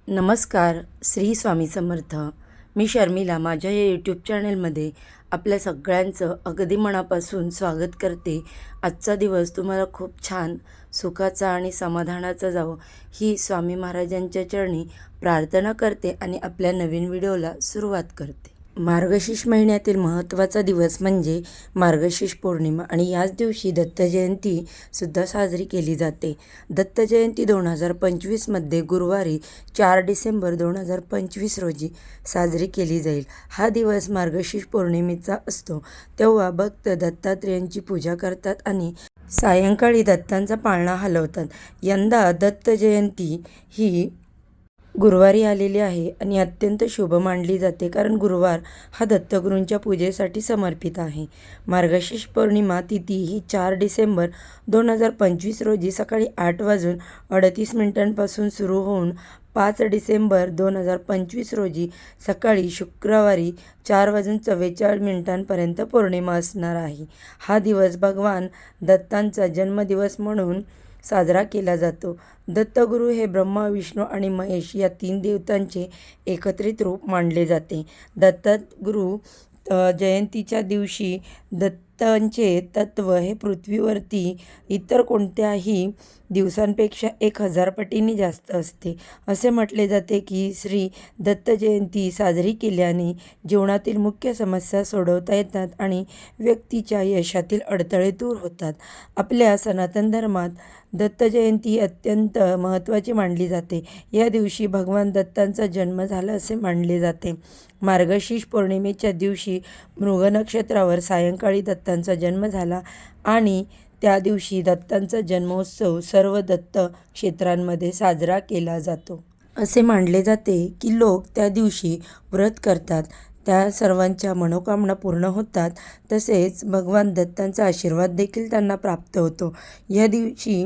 नमस्कार. श्री स्वामी समर्थ. मी शर्मिला माझ्या या यूट्यूब चॅनलमध्ये आपल्या सगळ्यांचं अगदी मनापासून स्वागत करते. आजचा दिवस तुम्हाला खूप छान सुखाचा आणि समाधानाचा जावो ही स्वामी महाराजांच्या चरणी प्रार्थना करते आणि आपल्या नवीन व्हिडिओला सुरुवात करते. मार्गशीर्ष महिन्यातील महत्त्वाचा दिवस म्हणजे मार्गशीर्ष पौर्णिमा आणि याच दिवशी दत्त जयंतीसुद्धा साजरी केली जाते. दत्त जयंती 2025मध्ये गुरुवारी 4 डिसेंबर 2025 रोजी साजरी केली जाईल. हा दिवस मार्गशीर्ष पौर्णिमेचा असतो. तेव्हा भक्त दत्तात्रेयांची पूजा करतात आणि सायंकाळी दत्तांचा पाळणा हलवतात. यंदा दत्त जयंती ही गुरुवारी आलेली आहे आणि अत्यंत शुभ मानली जाते, कारण गुरुवार हा दत्तगुरूंच्या पूजेसाठी समर्पित आहे. मार्गशीर्ष पौर्णिमा तिथी ही 4 डिसेंबर 2025 रोजी सकाळी 8:38 सुरू होऊन 5 डिसेंबर 2025 रोजी सकाळी शुक्रवारी 4:44 पौर्णिमा असणार आहे. हा दिवस भगवान दत्तांचा जन्मदिवस म्हणून साजरा केला जातो. दत्तगुरू हे ब्रह्मा, विष्णू आणि महेश या 3 देवतांचे एकत्रित रूप मानले जाते. दत्तगुरू जयंतीच्या दिवशी दत्तांचे तत्त्व हे पृथ्वीवरती इतर कोणत्याही दिवसांपेक्षा 1000 पटींनी जास्त असते. असे म्हटले जाते की श्री दत्त जयंती साजरी केल्याने जीवनातील मुख्य समस्या सोडवता येतात आणि व्यक्तीच्या यशातील अडथळे दूर होतात. आपल्या सनातन धर्मात दत्त जयंती ही अत्यंत महत्त्वाची मानली जाते. या दिवशी भगवान दत्तांचा जन्म झाला असे मानले जाते. मार्गशीर्ष पौर्णिमेच्या दिवशी मृग नक्षत्रावर सायंकाळी दत्तांचा जन्म झाला आणि त्या दिवशी दत्तांचा जन्मोत्सव सर्व दत्त क्षेत्रांमध्ये साजरा केला जातो. असे मानले जाते की लोक त्या दिवशी व्रत करतात, त्या सर्वांच्या मनोकामना पूर्ण होतात, तसेच भगवान दत्तांचा आशीर्वाद देखील त्यांना प्राप्त होतो. या दिवशी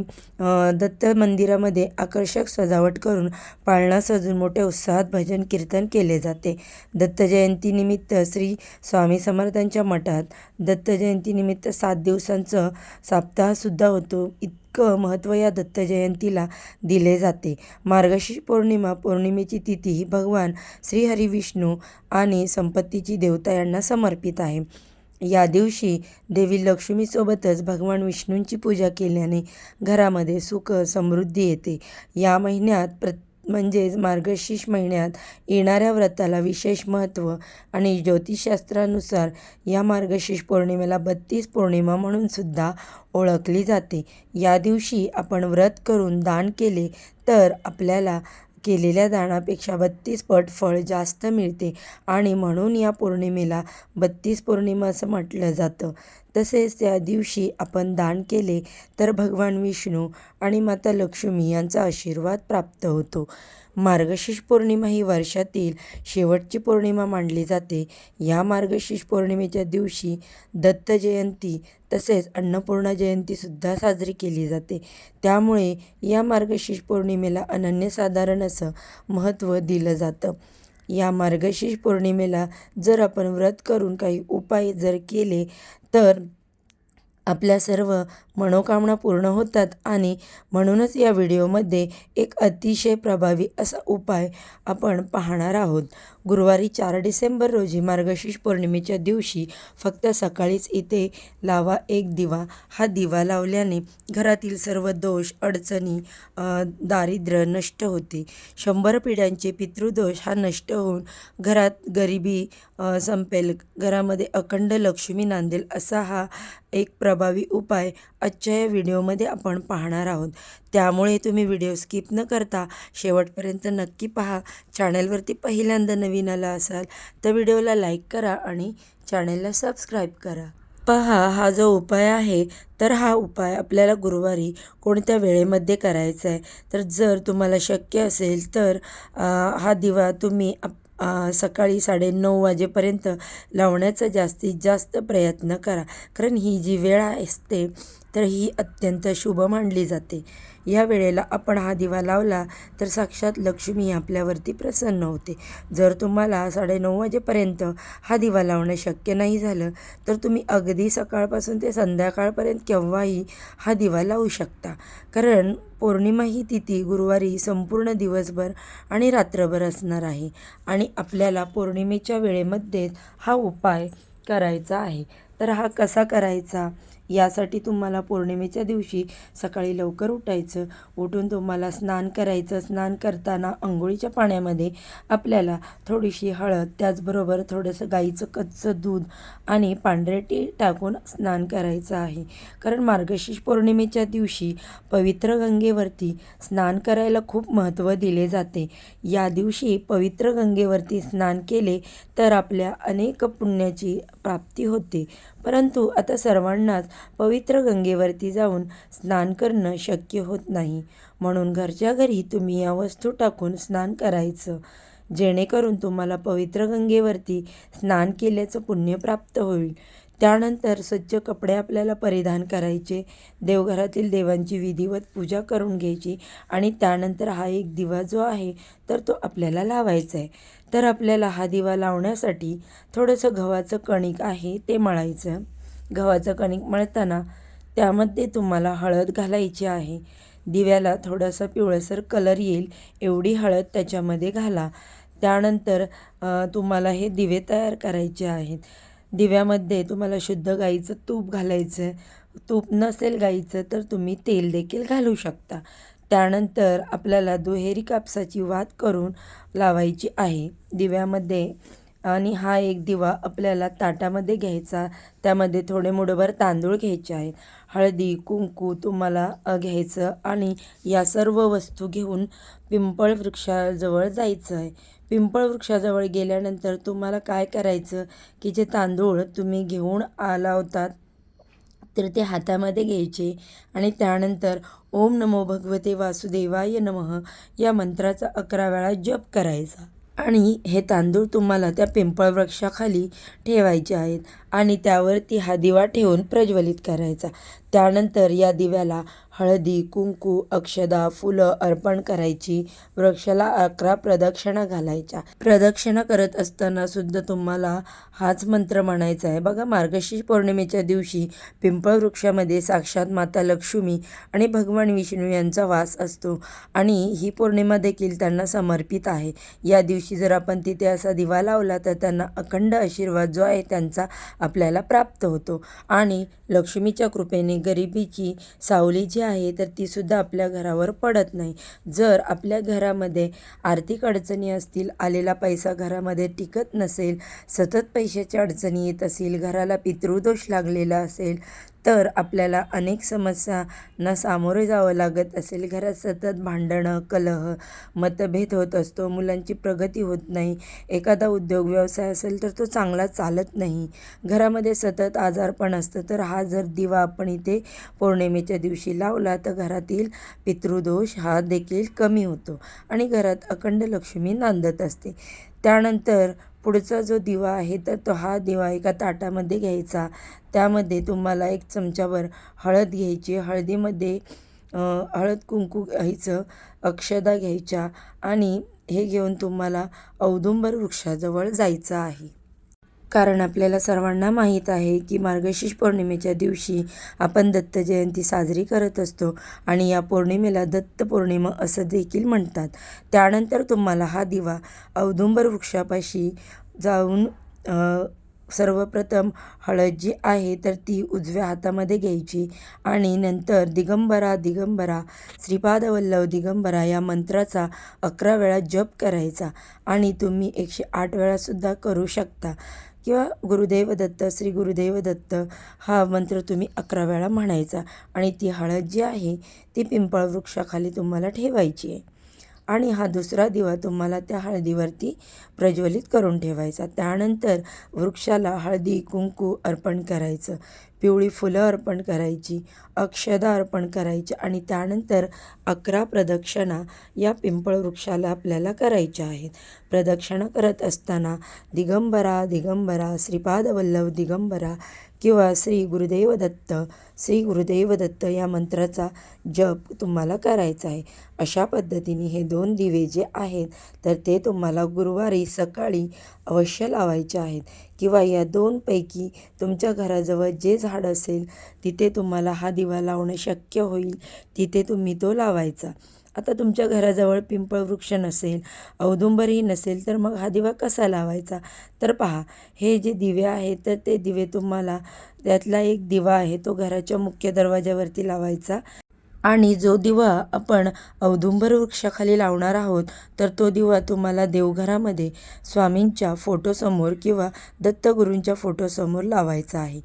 दत्त मंदिरामध्ये आकर्षक सजावट करून पाळणा सजून मोठ्या उत्साहात भजन कीर्तन केले जाते. दत्त जयंतीनिमित्त श्री स्वामी समर्थांच्या मठात दत्त जयंतीनिमित्त 7 दिवसांचं सप्ताहसुद्धा होतो. इतकं महत्त्व या दत्त जयंतीला दिले जाते. मार्गशीर्ष पौर्णिमेची तिथी ही भगवान श्रीहरी विष्णू आणि संपत्तीची देवता यांना समर्पित आहे. या दिवशी देवी लक्ष्मीसोबतच भगवान विष्णूंची पूजा केल्याने घरामध्ये सुख समृद्धी येते. या महिन्यात म्हणजेच मार्गशीर्ष महिन्यात येणाऱ्या व्रताला विशेष महत्त्व आणि ज्योतिषशास्त्रानुसार या मार्गशीर्ष पौर्णिमेला 32 पौर्णिमा म्हणून सुद्धा ओळखली जाते. या दिवशी आपण व्रत करून दान केले तर आपल्याला केलेल्या दानापेक्षा 32 पट फळ जास्त मिळते आणि म्हणून या पौर्णिमेला 32 पौर्णिमा असं म्हटलं जातं. तसेच त्या दिवशी आपण दान केले तर भगवान विष्णू आणि माता लक्ष्मी यांचा आशीर्वाद प्राप्त होतो. मार्गशीर्ष पौर्णिमा ही वर्षातील शेवटची पौर्णिमा मानली जाते. या मार्गशीर्ष पौर्णिमेच्या दिवशी दत्त जयंती तसेच अन्नपूर्णा जयंतीसुद्धा साजरी केली जाते. त्यामुळे या मार्गशीर्ष पौर्णिमेला अनन्यसाधारण असं महत्त्व दिलं जातं. या मार्गशीर्ष पौर्णिमेला जर आपण व्रत करून काही उपाय जर केले तर आपल्या सर्व मनोकामना पूर्ण होतात आणि म्हणूनच या व्हिडिओमध्ये एक अतिशय प्रभावी असा उपाय आपण पाहणार आहोत. गुरुवारी 4 डिसेंबर रोजी मार्गशीर्ष पौर्णिमेच्या दिवशी फक्त सकाळीच इथे लावा एक दिवा. हा दिवा लावल्याने घरातील सर्व दोष, अडचणी, दारिद्र्य नष्ट होते. 100 पिढ्यांचे पितृदोष हा नष्ट होऊन घरात गरिबी संपेल, घरामध्ये अखंड लक्ष्मी नांदेल असा हा एक प्रभावी उपाय आजच्या या व्हिडिओमध्ये आपण पाहणार आहोत. त्यामुळे तुम्ही व्हिडिओ स्किप न करता शेवटपर्यंत नक्की पहा. चॅनलवरती पहिल्यांदा नवीन आला असाल तर व्हिडिओला लाईक करा आणि चॅनलला सबस्क्राईब करा. पहा, हा जो उपाय आहे तर हा उपाय आपल्याला गुरुवारी कोणत्या वेळेमध्ये करायचा आहे. तर जर तुम्हाला शक्य असेल तर हा दिवा तुम्ही सकाळी 9:30 वाजेपर्यंत लावण्याचा जास्तीत जास्त प्रयत्न करा, कारण ही जी वेळ असते तर ही अत्यंत शुभ मानली जाते. या वेळेला आपण हा दिवा लावला तर साक्षात लक्ष्मी आपल्यावरती प्रसन्न होते. जर तुम्हाला 9:30 वाजेपर्यंत हा दिवा लावणं शक्य नाही झालं तर तुम्ही अगदी सकाळपासून ते संध्याकाळपर्यंत केव्हाही हा दिवा लावू शकता. कारण पौर्णिमा ही तिथी गुरुवारी संपूर्ण दिवसभर आणि रात्रभर असणार आहे आणि आपल्याला पौर्णिमेच्या वेळेमध्येच हा उपाय करायचा आहे. तर हा कसा करायचा? यासाठी तुम्हाला पौर्णिमेच्या दिवशी सकाळी लवकर उठायचं. उठून तुम्हाला स्नान करायचं. स्नान करताना अंघोळीच्या पाण्यामध्ये आपल्याला थोडीशी हळद, त्याचबरोबर थोडंसं गाईचं कच्चं दूध आणि पांढरे तीळ टाकून स्नान करायचं आहे. कारण मार्गशीर्ष पौर्णिमेच्या दिवशी पवित्र गंगेवरती स्नान करायला खूप महत्त्व दिले जाते. या दिवशी पवित्र गंगेवरती स्नान केले तर आपल्या अनेक पुण्याची प्राप्ती होते. परंतु आता सर्वांनाच पवित्र गंगेवरती जाऊन स्नान करणं शक्य होत नाही. म्हणून घरच्या घरी तुम्ही या वस्तू टाकून स्नान करायचं, जेणेकरून तुम्हाला पवित्र गंगेवरती स्नान केल्याचं पुण्य प्राप्त होईल. त्यानंतर स्वच्छ कपडे आपल्याला परिधान करायचे, देवघरातील देवांची विधिवत पूजा करून घ्यायची आणि त्यानंतर हा एक दिवा जो आहे तर तो आपल्याला लावायचा आहे. तर आपल्याला हा दिवा लावण्यासाठी थोडंसं गव्हाचं कणिक आहे ते मळायचं. गव्हाचं कणिक मळताना त्यामध्ये तुम्हाला हळद घालायची आहे. दिव्याला थोडासा पिवळसर कलर येईल एवढी हळद त्याच्यामध्ये घाला. त्यानंतर तुम्हाला हे दिवे तयार करायचे आहेत. दिव्यामध्ये तुम्हाला शुद्ध गाईचं तूप घालायचं आहे. तूप नसेल गाईचं तर तुम्ही तेल देखील घालू शकता. त्यानंतर आपल्याला दुहेरी कापसाची वात करून लावायची आहे दिव्यामध्ये आणि हा एक दिवा आपल्याला ताटामध्ये घ्यायचा. त्यामध्ये थोडे मुठभर तांदूळ घ्यायचे आहेत. हळदी, कुंकू तुम्हाला घ्यायचं आणि या सर्व वस्तू घेऊन पिंपळ वृक्षाजवळ जायचं आहे. पिंपळ वृक्षाजवळ गेल्यानंतर तुम्हाला काय करायचं की जे तांदूळ तुम्ही घेऊन आला होतात तर ते हातामध्ये घ्यायचे आणि त्यानंतर ओम नमो भगवते वासुदेवाय नमः या मंत्राचा 11 वेळा जप करायचा आणि हे तांदूळ तुम्हाला त्या पिंपळ वृक्षाखाली ठेवायचे आहेत आणि त्यावरती हा दिवा ठेवून प्रज्वलित करायचा. त्यानंतर या दिव्याला हळदी, कुंकू, अक्षदा, फुलं अर्पण करायची. वृक्षाला 11 प्रदक्षिणा घालायच्या. प्रदक्षिणा करत असताना सुद्धा तुम्हाला हाच मंत्र म्हणायचा आहे. बघा, मार्गशीर्ष पौर्णिमेच्या दिवशी पिंपळ वृक्षामध्ये साक्षात माता लक्ष्मी आणि भगवान विष्णू यांचा वास असतो आणि ही पौर्णिमा देखील त्यांना समर्पित आहे. या दिवशी जर आपण तिथे असा दिवा लावला तर त्यांना अखंड आशीर्वाद जो आहे त्यांचा आपल्याला प्राप्त होतो आणि लक्ष्मीच्या कृपेने गरिबीची सावली जी आहे तर तीसुद्धा आपल्या घरावर पडत नाही. जर आपल्या घरामध्ये आर्थिक अडचणी असतील, आलेला पैसा घरामध्ये टिकत नसेल, सतत पैशाच्या अडचणी येत असतील, घराला पितृदोष लागलेला असेल तर आपल्याला अनेक समस्यांना सामोरे जावं लागत असेल, घरात सतत भांडणं, कलह, मतभेद होत असतो, मुलांची प्रगती होत नाही, एखादा उद्योग व्यवसाय असेल तर तो चांगला चालत नाही, घरामध्ये सतत आजारपण असतं, तर हा जर दिवा आपण इथे पौर्णिमेच्या दिवशी लावला तर घरातील पितृदोष हा देखील कमी होतो आणि घरात अखंड लक्ष्मी नांदत असते. त्यानंतर पुढचा जो दिवा आहे तर तो हा दिवा एका ताटामध्ये घ्यायचा. त्यामध्ये तुम्हाला 1 चमचाभर हळद घ्यायची. हळदीमध्ये हळद कुंकू घ्यायचं, अक्षदा घ्यायच्या आणि हे घेऊन तुम्हाला औदुंबर वृक्षाजवळ जायचं आहे. कारण आपल्याला सर्वांना माहीत आहे की मार्गशीर्ष पौर्णिमेच्या दिवशी आपण दत्त जयंती साजरी करत असतो आणि या पौर्णिमेला दत्त पौर्णिमा असं देखील म्हणतात. त्यानंतर तुम्हाला हा दिवा औदुंबर वृक्षापाशी जाऊन सर्वप्रथम हळद जी आहे तर ती उजव्या हातामध्ये घ्यायची आणि नंतर दिगंबरा दिगंबरा श्रीपादवल्लभ दिगंबरा या मंत्राचा 11 वेळा जप करायचा आणि तुम्ही 108 वेळासुद्धा करू शकता किंवा गुरुदेव दत्त, श्री गुरुदेव दत्त हा मंत्र तुम्ही 11 वेळा म्हणायचा आणि ती हळद जी आहे ती पिंपळ वृक्षाखाली तुम्हाला ठेवायची आहे आणि हा दुसरा दिवा तुम्हाला त्या हळदीवरती प्रज्वलित करून ठेवायचा. त्यानंतर वृक्षाला हळदी कुंकू अर्पण करायचं. पिवळी फुलं अर्पण करायची, अक्षदा अर्पण करायची आणि त्यानंतर 11 प्रदक्षिणा या पिंपळ वृक्षाला आपल्याला करायच्या आहेत. प्रदक्षिणा करत असताना दिगंबरा दिगंबरा श्रीपादवल्लभ दिगंबरा किंवा श्री गुरुदेव दत्त श्री गुरुदेव दत्त या मंत्राचा जप तुम्हाला करायचा आहे. अशा पद्धतीने हे 2 दिवे जे आहेत तर ते तुम्हाला गुरुवारी सकाळी अवश्य लावायचे आहेत किंवा या 2 पैकी तुमच्या घराजवळ जे झाड असेल तिथे तुम्हाला हा दिवा लावणं शक्य होईल तिथे तुम्ही तो लावायचा. आता तुमच्या घराजवळ पिंपळ वृक्ष नसेल, औदुंबरही नसेल तर मग हा दिवा कसा लावायचा? तर पहा, हे जे दिवे आहेत तर ते दिवे तुम्हाला त्यातला एक दिवा आहे तो घराच्या मुख्य दरवाजावरती लावायचा आणि जो दिवा आपण औदुंबर वृक्षाखाली लावणार आहोत तर तो दिवा तुम्हाला देवघरामध्ये स्वामींच्या फोटोसमोर किंवा दत्तगुरूंच्या फोटोसमोर लावायचा आहे.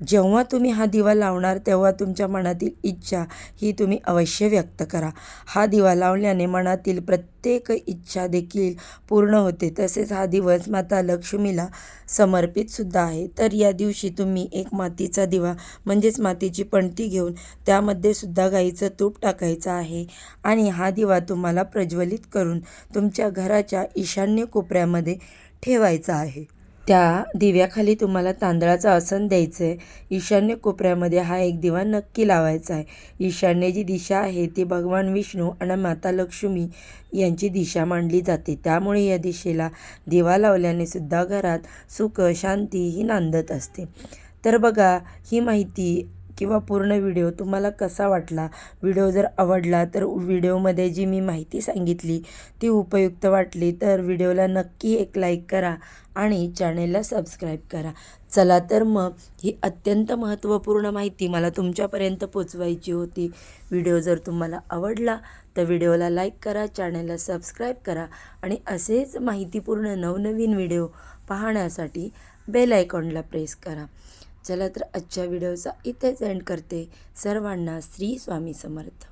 जेव्हा तुम्ही हा दिवा लावणार तेव्हा तुमच्या मनातील इच्छा ही तुम्ही अवश्य व्यक्त करा. हा दिवा लावल्याने मनातील प्रत्येक इच्छा देखील पूर्ण होते. तसेच हा दिवस माता लक्ष्मीला समर्पितसुद्धा आहे. तर या दिवशी तुम्ही एक मातीचा दिवा म्हणजेच मातीची पणती घेऊन त्यामध्ये सुद्धा गाईचं तूप टाकायचं आहे आणि हा दिवा तुम्हाला प्रज्वलित करून तुमच्या घराच्या ईशान्य कोपऱ्यामध्ये ठेवायचा आहे. त्या दिव्याखाली तुम्हाला तांदळाचं आसन द्यायचं आहे. ईशान्य कोपऱ्यामध्ये हा एक दिवा नक्की लावायचा आहे. ईशान्य जी दिशा आहे ती भगवान विष्णू आणि माता लक्ष्मी यांची दिशा मानली जाते. त्यामुळे या दिशेला दिवा लावल्याने सुद्धा घरात सुख शांती ही नांदत असते. तर बघा, ही माहिती किंवा पूर्ण व्हिडिओ तुम्हाला कसा वाटला? व्हिडिओ जर आवडला तर व्हिडिओमध्ये जी मी माहिती सांगितली ती उपयुक्त वाटली तर व्हिडिओला नक्की एक लाईक करा आणि चॅनेलला सबस्क्राईब करा. चला तर मग ही अत्यंत महत्त्वपूर्ण माहिती मला तुमच्यापर्यंत पोचवायची होती. व्हिडिओ जर तुम्हाला आवडला तर व्हिडिओला लाईक करा, चॅनेलला सबस्क्राईब करा आणि असेच माहितीपूर्ण नवनवीन व्हिडिओ पाहण्यासाठी बेल आयकॉनला प्रेस करा. चला तर आजच्या व्हिडिओचा इथेच एंड करते. सर्वांना श्री स्वामी समर्थ.